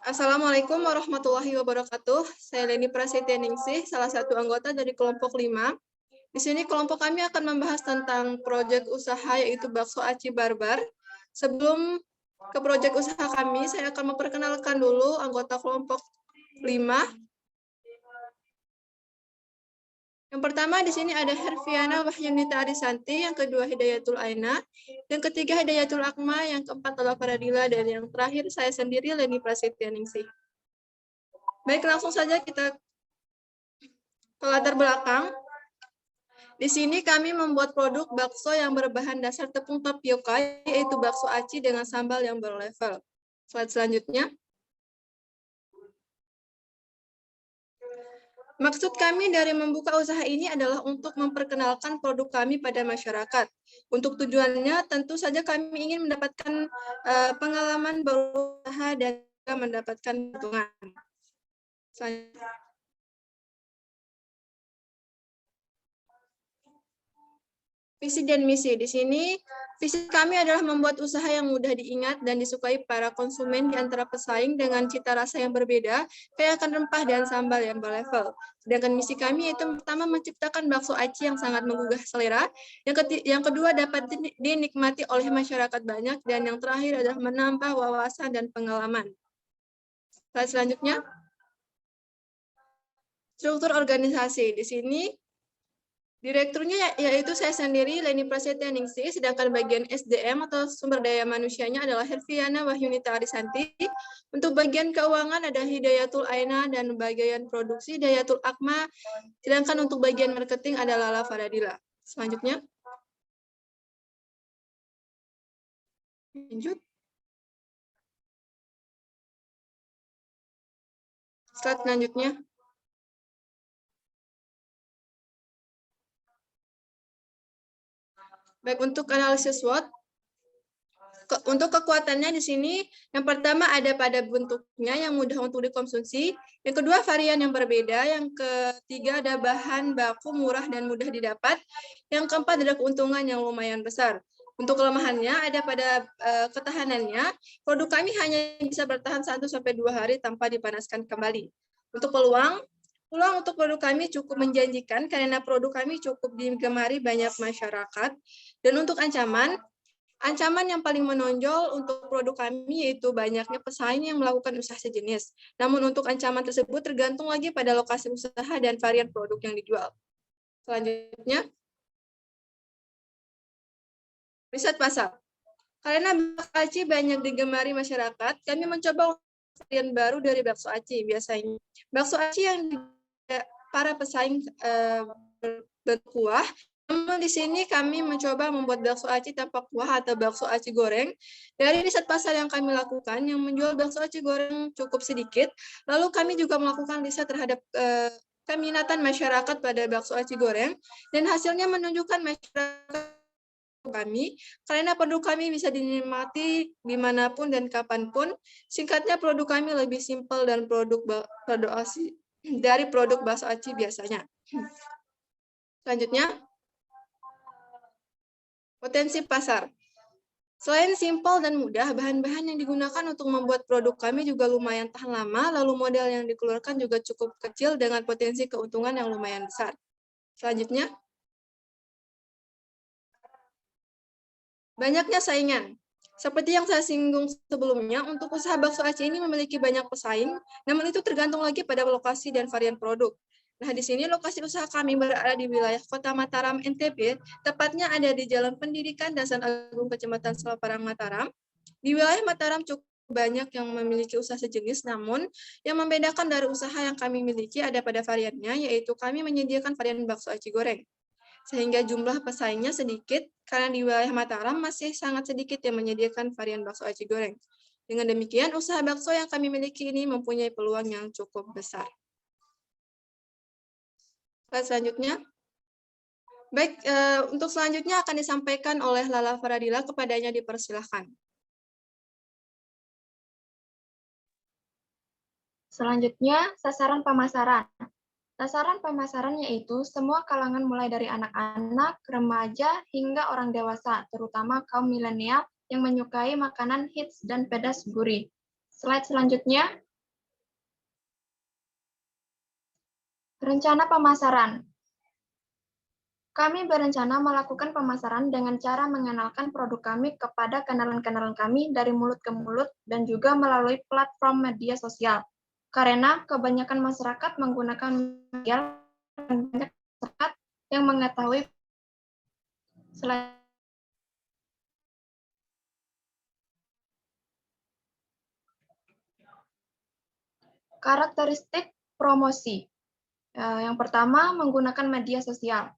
Assalamualaikum warahmatullahi wabarakatuh. Saya Leni Prasetya Ningsih, salah satu anggota dari kelompok 5. Di sini kelompok kami akan membahas tentang proyek usaha yaitu bakso aci barbar. Sebelum ke proyek usaha kami, saya akan memperkenalkan dulu anggota kelompok 5. Yang pertama di sini ada Herfiana Wahyunita Arisanti, yang kedua Hidayatul Aina, yang ketiga Hidayatul Akma, yang keempat adalah Faradila, dan yang terakhir saya sendiri Leni Prasetya Ningsih. Baik, langsung saja kita ke latar belakang. Di sini kami membuat produk bakso yang berbahan dasar tepung tapioka, yaitu bakso aci dengan sambal yang berlevel. Slide selanjutnya. Maksud kami dari membuka usaha ini adalah untuk memperkenalkan produk kami pada masyarakat. Untuk tujuannya tentu saja kami ingin mendapatkan pengalaman berusaha dan juga mendapatkan keuntungan. Visi dan misi. Di sini, visi kami adalah membuat usaha yang mudah diingat dan disukai para konsumen di antara pesaing dengan cita rasa yang berbeda, kaya akan rempah dan sambal yang berlevel. Sedangkan misi kami yaitu pertama menciptakan bakso aci yang sangat menggugah selera, yang kedua dapat dinikmati oleh masyarakat banyak, dan yang terakhir adalah menambah wawasan dan pengalaman. Slide selanjutnya. Struktur organisasi. Di sini direkturnya yaitu saya sendiri, Leni Prasetya Ningsih, sedangkan bagian SDM atau sumber daya manusianya adalah Herfiana Wahyunita Arisanti. Untuk bagian keuangan ada Hidayatul Aina dan bagian produksi Hidayatul Akma, sedangkan untuk bagian marketing ada Lala Faradila. Selanjutnya. Lanjut. Slide selanjutnya. Baik, untuk analisis SWOT, untuk kekuatannya di sini, yang pertama ada pada bentuknya yang mudah untuk dikonsumsi, yang kedua varian yang berbeda, yang ketiga ada bahan baku murah dan mudah didapat, yang keempat ada keuntungan yang lumayan besar. Untuk kelemahannya ada pada ketahanannya, produk kami hanya bisa bertahan 1-2 hari tanpa dipanaskan kembali. Untuk peluang untuk produk kami cukup menjanjikan karena produk kami cukup digemari banyak masyarakat. Dan untuk ancaman yang paling menonjol untuk produk kami yaitu banyaknya pesaing yang melakukan usaha sejenis. Namun untuk ancaman tersebut tergantung lagi pada lokasi usaha dan varian produk yang dijual. Selanjutnya, riset pasar. Karena bakso aci banyak digemari masyarakat, kami mencoba varian baru dari bakso aci. Biasanya bakso aci yang para pesaing berkuah. Namun di sini kami mencoba membuat bakso aci tanpa kuah atau bakso aci goreng. Dari riset pasar yang kami lakukan, yang menjual bakso aci goreng cukup sedikit. Lalu kami juga melakukan riset terhadap keminatan masyarakat pada bakso aci goreng, dan hasilnya menunjukkan masyarakat kami, karena produk kami bisa dinikmati dimanapun dan kapanpun. Singkatnya, produk kami lebih simpel dan dari produk bakso aci biasanya. Selanjutnya, potensi pasar. Selain simpel dan mudah, bahan-bahan yang digunakan untuk membuat produk kami juga lumayan tahan lama, lalu modal yang dikeluarkan juga cukup kecil dengan potensi keuntungan yang lumayan besar. Selanjutnya, banyaknya saingan. Seperti yang saya singgung sebelumnya, untuk usaha bakso aci ini memiliki banyak pesaing, namun itu tergantung lagi pada lokasi dan varian produk. Nah, di sini lokasi usaha kami berada di wilayah Kota Mataram, NTB, tepatnya ada di Jalan Pendidikan Dasan Agung, Kecamatan Selaparang, Mataram. Di wilayah Mataram cukup banyak yang memiliki usaha sejenis, namun yang membedakan dari usaha yang kami miliki ada pada variannya, yaitu kami menyediakan varian bakso aci goreng. Sehingga jumlah pesaingnya sedikit, karena di wilayah Mataram masih sangat sedikit yang menyediakan varian bakso aci goreng. Dengan demikian, usaha bakso yang kami miliki ini mempunyai peluang yang cukup besar. Selanjutnya, baik, untuk selanjutnya akan disampaikan oleh Lala Faradila, kepadanya dipersilahkan. Selanjutnya, sasaran pemasaran. Sasaran pemasaran yaitu semua kalangan mulai dari anak-anak, remaja, hingga orang dewasa, terutama kaum milenial yang menyukai makanan hits dan pedas gurih. Slide selanjutnya. Rencana pemasaran. Kami berencana melakukan pemasaran dengan cara mengenalkan produk kami kepada kenalan-kenalan kami dari mulut ke mulut dan juga melalui platform media sosial. Karena kebanyakan masyarakat menggunakan media dan banyak masyarakat yang mengetahui karakteristik promosi. Yang pertama, menggunakan media sosial.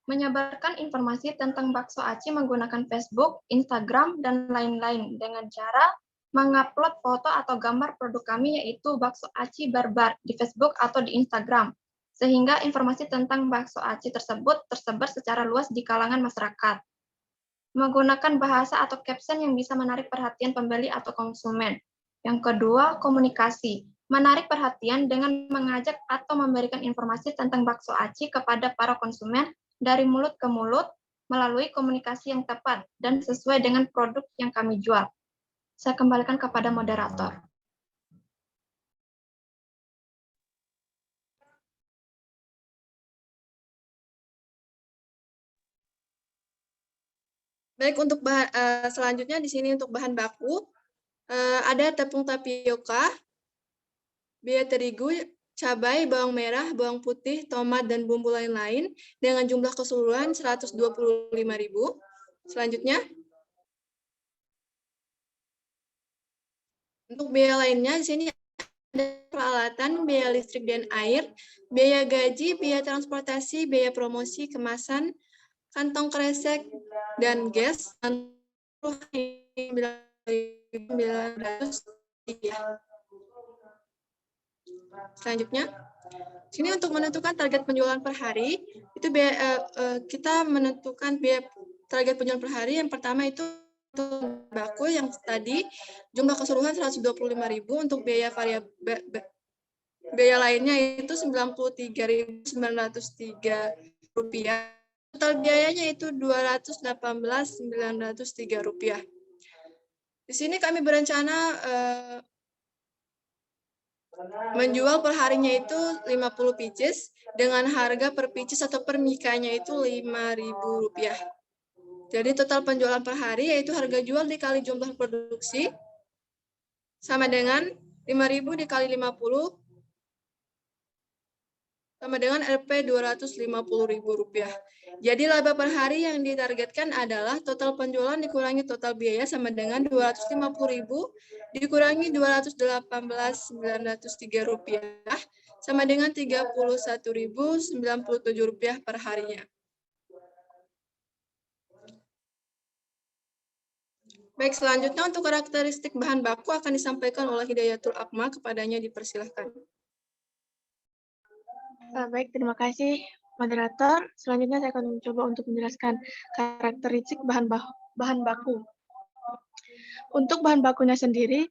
Menyebarkan informasi tentang bakso aci menggunakan Facebook, Instagram, dan lain-lain dengan cara mengupload foto atau gambar produk kami yaitu bakso aci barbar di Facebook atau di Instagram, sehingga informasi tentang bakso aci tersebut tersebar secara luas di kalangan masyarakat. Menggunakan bahasa atau caption yang bisa menarik perhatian pembeli atau konsumen. Yang kedua, komunikasi. Menarik perhatian dengan mengajak atau memberikan informasi tentang bakso aci kepada para konsumen dari mulut ke mulut melalui komunikasi yang tepat dan sesuai dengan produk yang kami jual. Saya kembalikan kepada moderator. Baik, untuk selanjutnya di sini untuk bahan baku, ada tepung tapioka, biaya terigu, cabai, bawang merah, bawang putih, tomat, dan bumbu lain-lain dengan jumlah keseluruhan 125.000. Selanjutnya, untuk biaya lainnya di sini ada peralatan, biaya listrik dan air, biaya gaji, biaya transportasi, biaya promosi, kemasan, kantong kresek, dan gas. Selanjutnya, sini untuk menentukan target penjualan per hari, itu kita menentukan biaya target penjualan per hari. Yang pertama itu untuk baku yang tadi jumlah keseluruhan 125.000, untuk biaya biaya lainnya itu 93.903 rupiah. Total biayanya itu 218.903 rupiah. Di sini kami berencana menjual per harinya itu 50 pieces dengan harga per pieces atau per mikanya itu 5.000 rupiah. Jadi total penjualan per hari yaitu harga jual dikali jumlah produksi sama dengan 5.000 dikali 50 sama dengan Rp 250.000 rupiah. Jadi laba per hari yang ditargetkan adalah total penjualan dikurangi total biaya sama dengan 250.000 dikurangi 218.903 rupiah sama dengan 31.097 rupiah per harinya. Baik, selanjutnya untuk karakteristik bahan baku akan disampaikan oleh Hidayatul Akmal, kepadanya dipersilahkan. Baik, terima kasih moderator. Selanjutnya saya akan mencoba untuk menjelaskan karakteristik bahan baku. Untuk bahan bakunya sendiri,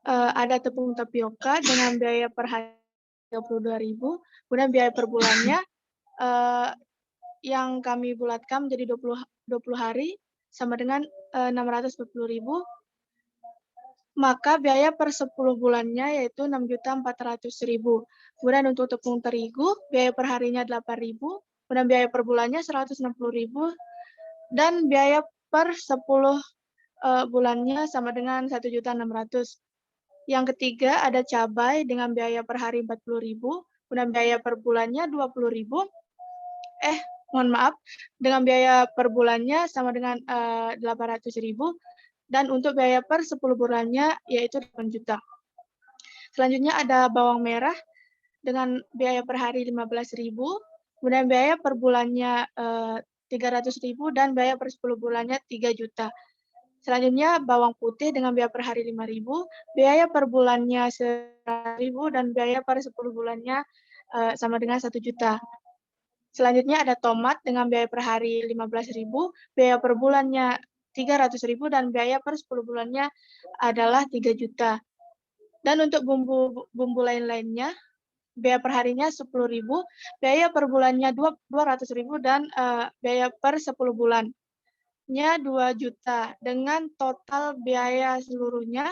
ada tepung tapioka dengan biaya per hari 32.000, kemudian biaya per bulannya yang kami bulatkan menjadi 20 hari sama dengan 640.000. Maka biaya per 10 bulannya yaitu 6.400.000. Kemudian untuk tepung terigu, biaya per harinya 8.000, kemudian biaya per bulannya 160.000, dan biaya per 10 bulannya sama dengan 1.600.000. Yang ketiga ada cabai dengan biaya per hari 40.000, kemudian biaya per bulannya 20.000. Mohon maaf, dengan biaya per bulannya sama dengan 800.000. Dan untuk biaya per 10 bulannya yaitu 8 juta. Selanjutnya ada bawang merah dengan biaya per hari 15.000, kemudian biaya per bulannya 300.000 dan biaya per 10 bulannya 3 juta. Selanjutnya bawang putih dengan biaya per hari 5.000, biaya per bulannya 100.000 dan biaya per 10 bulannya sama dengan 1 juta. Selanjutnya ada tomat dengan biaya per hari 15.000, biaya per bulannya 300.000 dan biaya per 10 bulannya adalah 3 juta. Dan untuk bumbu lain-lainnya, biaya per harinya 10.000, biaya per bulannya 200.000 dan biaya per 10 bulan. nya 2 juta dengan total biaya seluruhnya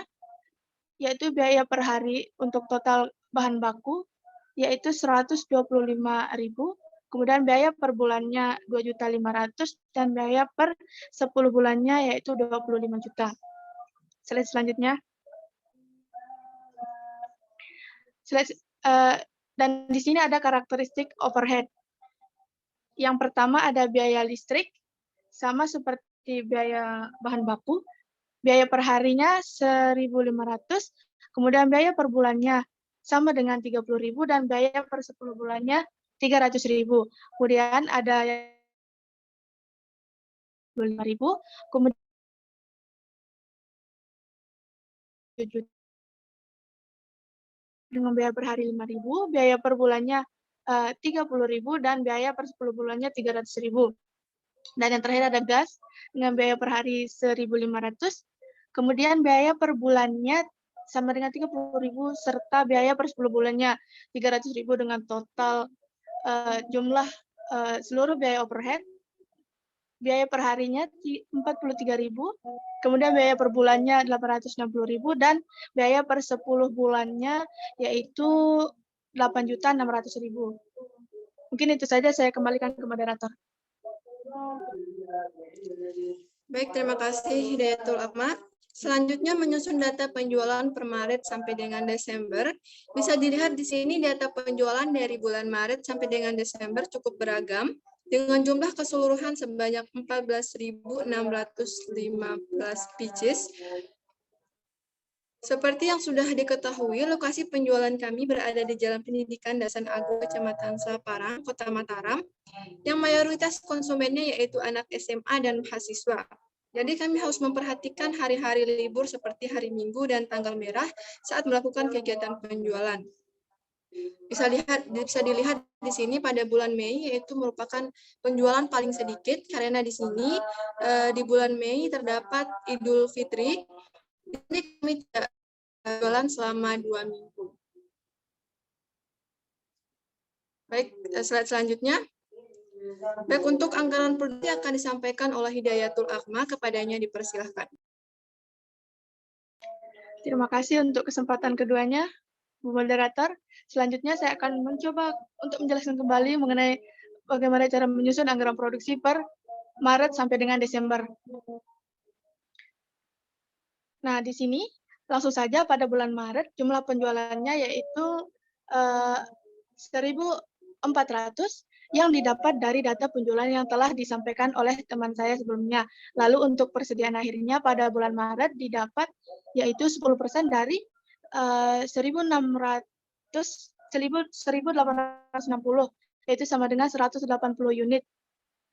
yaitu biaya per hari untuk total bahan baku yaitu 125.000, kemudian biaya per bulannya 2.500.000 dan biaya per 10 bulannya yaitu 25 juta. Slide selanjutnya. Dan di sini ada karakteristik overhead. Yang pertama ada biaya listrik, sama seperti biaya bahan baku. Biaya per harinya 1.500, kemudian biaya per bulannya sama dengan 30.000 dan biaya per 10 bulannya 300.000. Kemudian ada 25.000, kemudian dengan biaya per hari 5.000, biaya per bulannya 30.000 dan biaya per 10 bulannya 300.000. Dan yang terakhir ada gas dengan biaya per hari 1.500, kemudian biaya per bulannya sama dengan 30.000 serta biaya per 10 bulannya 300.000 dengan total jumlah seluruh biaya overhead. Biaya per harinya 43.000, kemudian biaya per bulannya 860.000 dan biaya per 10 bulannya yaitu 8.600.000. Mungkin itu saja, saya kembalikan ke moderator. Baik, terima kasih Hidayatul Akmal. Selanjutnya menyusun data penjualan per Maret sampai dengan Desember. Bisa dilihat di sini data penjualan dari bulan Maret sampai dengan Desember cukup beragam dengan jumlah keseluruhan sebanyak 14.615 pieces. Seperti yang sudah diketahui, lokasi penjualan kami berada di Jalan Pendidikan Dasan Agung, Kecamatan Saparang, Kota Mataram, yang mayoritas konsumennya yaitu anak SMA dan mahasiswa. Jadi kami harus memperhatikan hari-hari libur seperti hari Minggu dan tanggal merah saat melakukan kegiatan penjualan. Bisa dilihat di sini pada bulan Mei yaitu merupakan penjualan paling sedikit karena di sini di bulan Mei terdapat Idul Fitri. Jadi kami tidak jualan selama 2 minggu. Baik, slide selanjutnya. Baik, untuk anggaran produksi akan disampaikan oleh Hidayatul Akmal, kepadanya dipersilahkan. Terima kasih untuk kesempatan keduanya, Bu Moderator. Selanjutnya saya akan mencoba untuk menjelaskan kembali mengenai bagaimana cara menyusun anggaran produksi per Maret sampai dengan Desember. Nah, di sini langsung saja pada bulan Maret jumlah penjualannya yaitu 1.400 yang didapat dari data penjualan yang telah disampaikan oleh teman saya sebelumnya. Lalu untuk persediaan akhirnya pada bulan Maret didapat yaitu 10% dari 1.860, yaitu sama dengan 180 unit.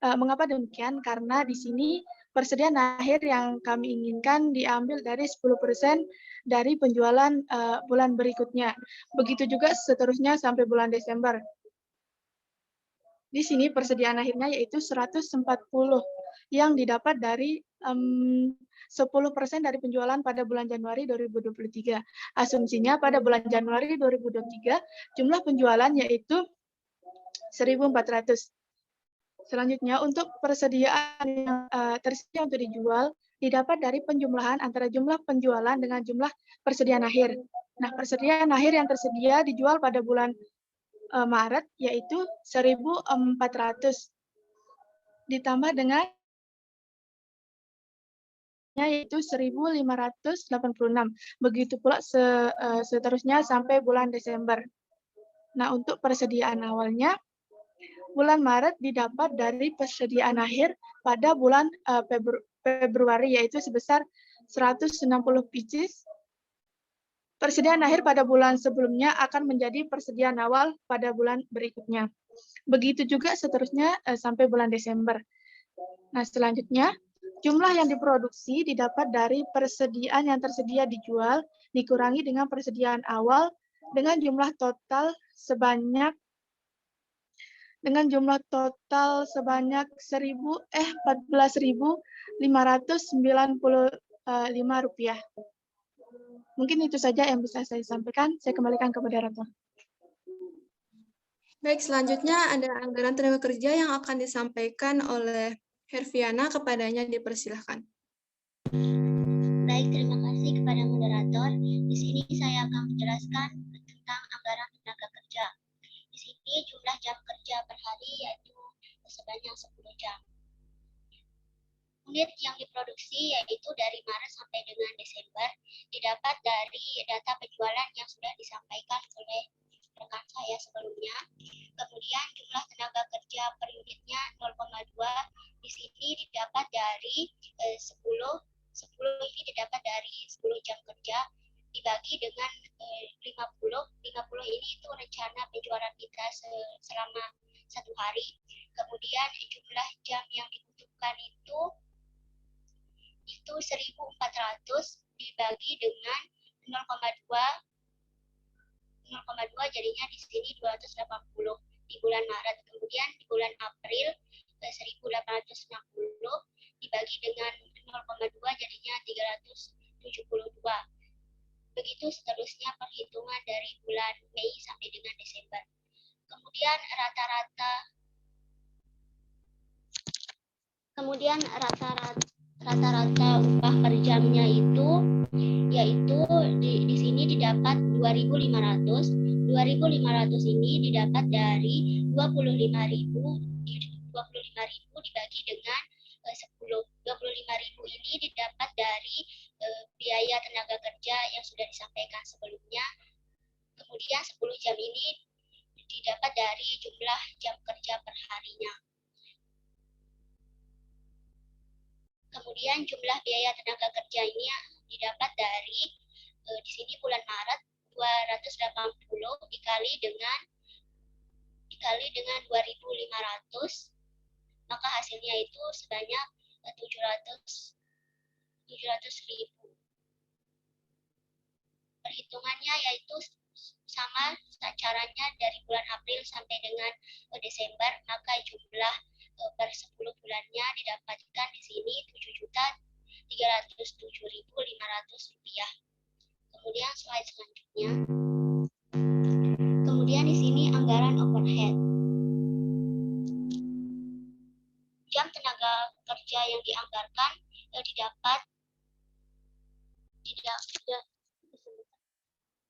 Mengapa demikian? Karena di sini persediaan akhir yang kami inginkan diambil dari 10% dari penjualan bulan berikutnya. Begitu juga seterusnya sampai bulan Desember. Di sini persediaan akhirnya yaitu 140 yang didapat dari 10% dari penjualan pada bulan Januari 2023. Asumsinya pada bulan Januari 2023 jumlah penjualan yaitu 1.400. Selanjutnya untuk persediaan yang tersedia untuk dijual didapat dari penjumlahan antara jumlah penjualan dengan jumlah persediaan akhir. Nah, persediaan akhir yang tersedia dijual pada bulan Maret yaitu 1.400 ditambah dengan yaitu 1.586. Begitu pula seterusnya sampai bulan Desember. Nah, untuk persediaan awalnya bulan Maret didapat dari persediaan akhir pada bulan Februari yaitu sebesar 160 pieces. Persediaan akhir pada bulan sebelumnya akan menjadi persediaan awal pada bulan berikutnya. Begitu juga seterusnya sampai bulan Desember. Nah, selanjutnya, jumlah yang diproduksi didapat dari persediaan yang tersedia dijual dikurangi dengan persediaan awal dengan jumlah total sebanyak 14.595 rupiah. Mungkin itu saja yang bisa saya sampaikan. Saya kembalikan ke moderator. Baik, selanjutnya ada anggaran tenaga kerja yang akan disampaikan oleh Herviana, kepadanya dipersilahkan. Baik, terima kasih kepada moderator. Di sini saya akan menjelaskan tentang anggaran tenaga kerja. Di sini jumlah jam kerja per hari yaitu sebanyak 10 jam. Unit yang diproduksi yaitu dari Maret sampai dengan Desember didapat dari data penjualan yang sudah disampaikan oleh rekan saya sebelumnya. Kemudian jumlah tenaga kerja per unitnya 0,2. Di sini didapat dari 10 ini didapat dari 10 jam kerja dibagi dengan 50 ini itu rencana penjualan kita selama 1 hari. Kemudian jumlah jam yang dibutuhkan itu 1.400 dibagi dengan 0,2 jadinya di sini 280 di bulan Maret. Kemudian di bulan April 1.860 dibagi dengan 0,2 jadinya 372. Begitu seterusnya perhitungan dari bulan Mei sampai dengan Desember. Kemudian rata-rata upah per jamnya itu yaitu di sini didapat 2.500. 2.500 ini didapat dari 25.000 dibagi dengan 10. 25.000 ini didapat dari biaya tenaga kerja yang sudah disampaikan sebelumnya. Kemudian 10 jam ini didapat dari jumlah jam kerja per harinya. Kemudian jumlah biaya tenaga kerja ini didapat dari di sini bulan Maret 280 dikali dengan 2.500, maka hasilnya itu sebanyak 700.000. Perhitungannya yaitu sama caranya dari bulan April sampai dengan Desember, maka jumlah per 10 bulannya didapatkan di sini 7.307.500 rupiah. Kemudian slide selanjutnya. Kemudian di sini anggaran overhead. Jam tenaga kerja yang dianggarkan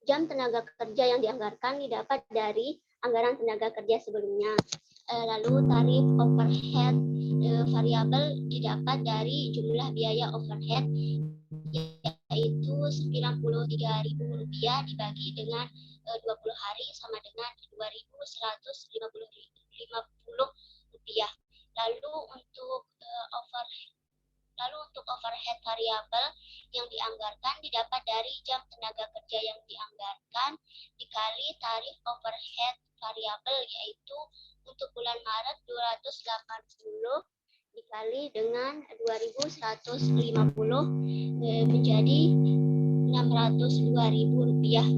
jam tenaga kerja yang dianggarkan didapat dari anggaran tenaga kerja sebelumnya. Lalu tarif overhead variabel didapat dari jumlah biaya overhead yaitu Rp93.000 dibagi dengan 20 hari sama dengan Rp2.150. Lalu untuk overhead variabel yang dianggarkan didapat dari jam tenaga kerja yang dianggarkan dikali tarif overhead variabel, yaitu untuk bulan Maret 280 dikali dengan 2.150 menjadi Rp602.000.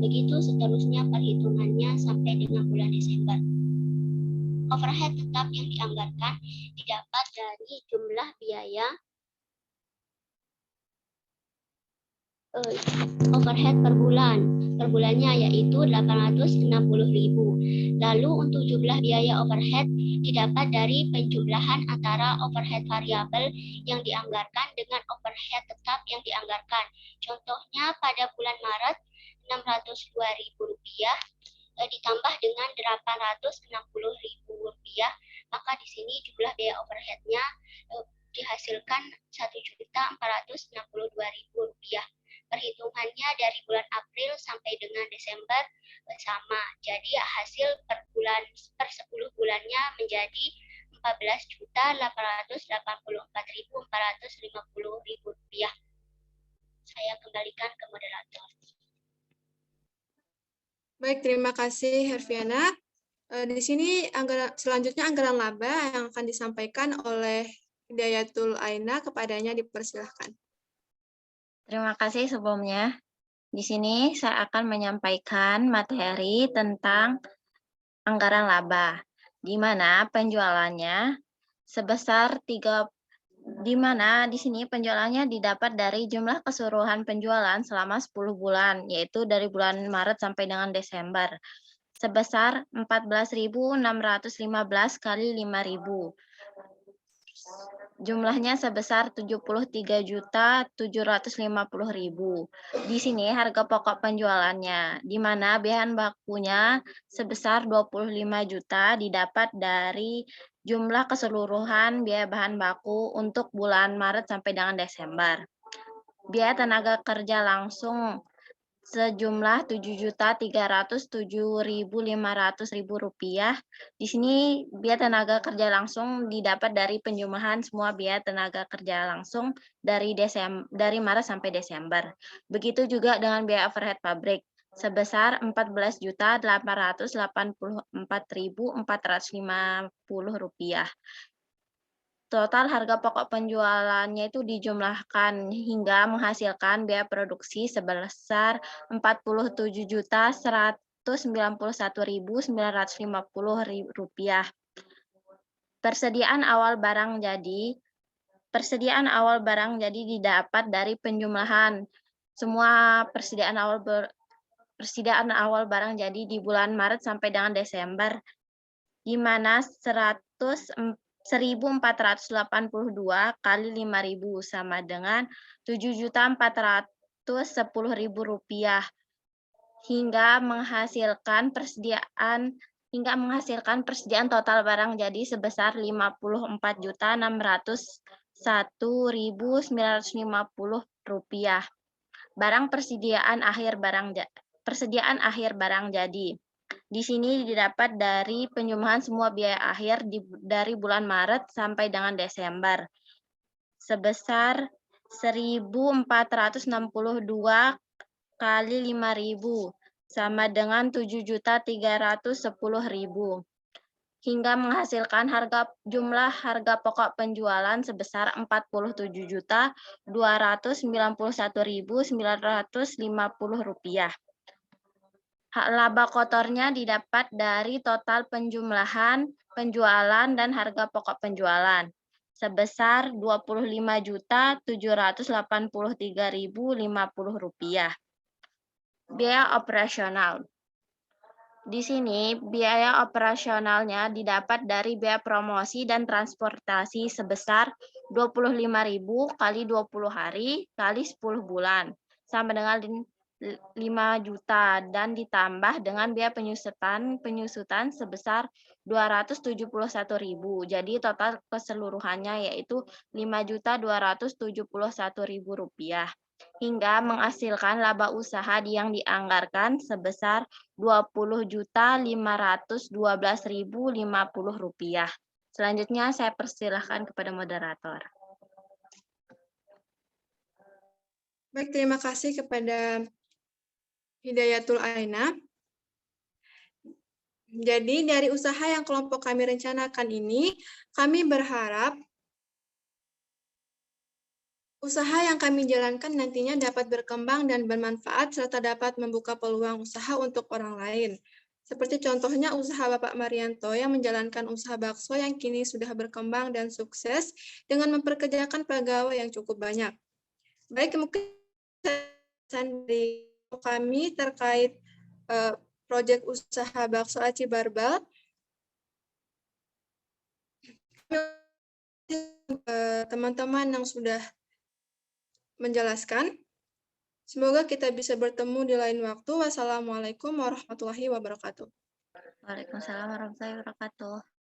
Begitu seterusnya perhitungannya sampai dengan bulan Desember. Overhead tetap yang dianggarkan didapat dari jumlah biaya overhead per bulan. Per bulannya yaitu Rp860.000. Lalu untuk jumlah biaya overhead didapat dari penjumlahan antara overhead variabel yang dianggarkan dengan overhead tetap yang dianggarkan. Contohnya pada bulan Maret Rp602.000 ditambah dengan Rp860.000, maka di sini jumlah biaya overheadnya dihasilkan Rp1.462.000. Perhitungannya dari bulan April sampai dengan Desember sama. Jadi hasil per 10 bulannya menjadi Rp14.884.450. Saya kembalikan ke moderator. Baik, terima kasih Herviana. Di sini selanjutnya anggaran laba yang akan disampaikan oleh Hidayatul Aina, kepadanya dipersilahkan. Terima kasih sebelumnya. Di sini saya akan menyampaikan materi tentang anggaran laba, di mana penjualannya sebesar di mana di sini penjualannya didapat dari jumlah keseluruhan penjualan selama 10 bulan, yaitu dari bulan Maret sampai dengan Desember, sebesar 14.615 kali 5.000. Jumlahnya sebesar 73.750.000. Di sini harga pokok penjualannya, di mana bahan bakunya sebesar 25 juta didapat dari jumlah keseluruhan biaya bahan baku untuk bulan Maret sampai dengan Desember. Biaya tenaga kerja langsung sejumlah Rp7.307.500. Di sini biaya tenaga kerja langsung didapat dari penjumlahan semua biaya tenaga kerja langsung dari Maret sampai Desember. Begitu juga dengan biaya overhead pabrik sebesar Rp14.884.450. Total harga pokok penjualannya itu dijumlahkan hingga menghasilkan biaya produksi sebesar Rp41.191.950. Persediaan awal barang jadi didapat dari penjumlahan semua persediaan awal barang jadi di bulan Maret sampai dengan Desember, di mana 1.482 kali 5.000 sama dengan Rp7.410.000 hingga menghasilkan persediaan total barang jadi sebesar Rp54.901.950. Persediaan akhir barang jadi. Di sini didapat dari penjumlahan semua biaya akhir dari bulan Maret sampai dengan Desember sebesar 1.462 kali 5.000 sama dengan Rp7.310.000 hingga menghasilkan jumlah harga pokok penjualan sebesar Rp47.291.950. Laba kotornya didapat dari total penjumlahan penjualan dan harga pokok penjualan sebesar Rp25.783.050. Biaya operasional. Di sini biaya operasionalnya didapat dari biaya promosi dan transportasi sebesar Rp25.000 kali 20 hari kali 10 bulan sama dengan 5 juta dan ditambah dengan biaya penyusutan sebesar Rp271.000. Jadi total keseluruhannya yaitu Rp5.271.000 hingga menghasilkan laba usaha yang dianggarkan sebesar Rp20.512.050. Selanjutnya saya persilahkan kepada moderator. Baik, terima kasih kepada Hidayatul Aina. Jadi dari usaha yang kelompok kami rencanakan ini, kami berharap usaha yang kami jalankan nantinya dapat berkembang dan bermanfaat serta dapat membuka peluang usaha untuk orang lain. Seperti contohnya usaha Bapak Marianto yang menjalankan usaha bakso yang kini sudah berkembang dan sukses dengan memperkerjakan pegawai yang cukup banyak. Baik, mungkin dari kami terkait proyek usaha bakso Aci Barbel. Teman-teman yang sudah menjelaskan. Semoga kita bisa bertemu di lain waktu. Wassalamualaikum warahmatullahi wabarakatuh. Waalaikumsalam warahmatullahi wabarakatuh.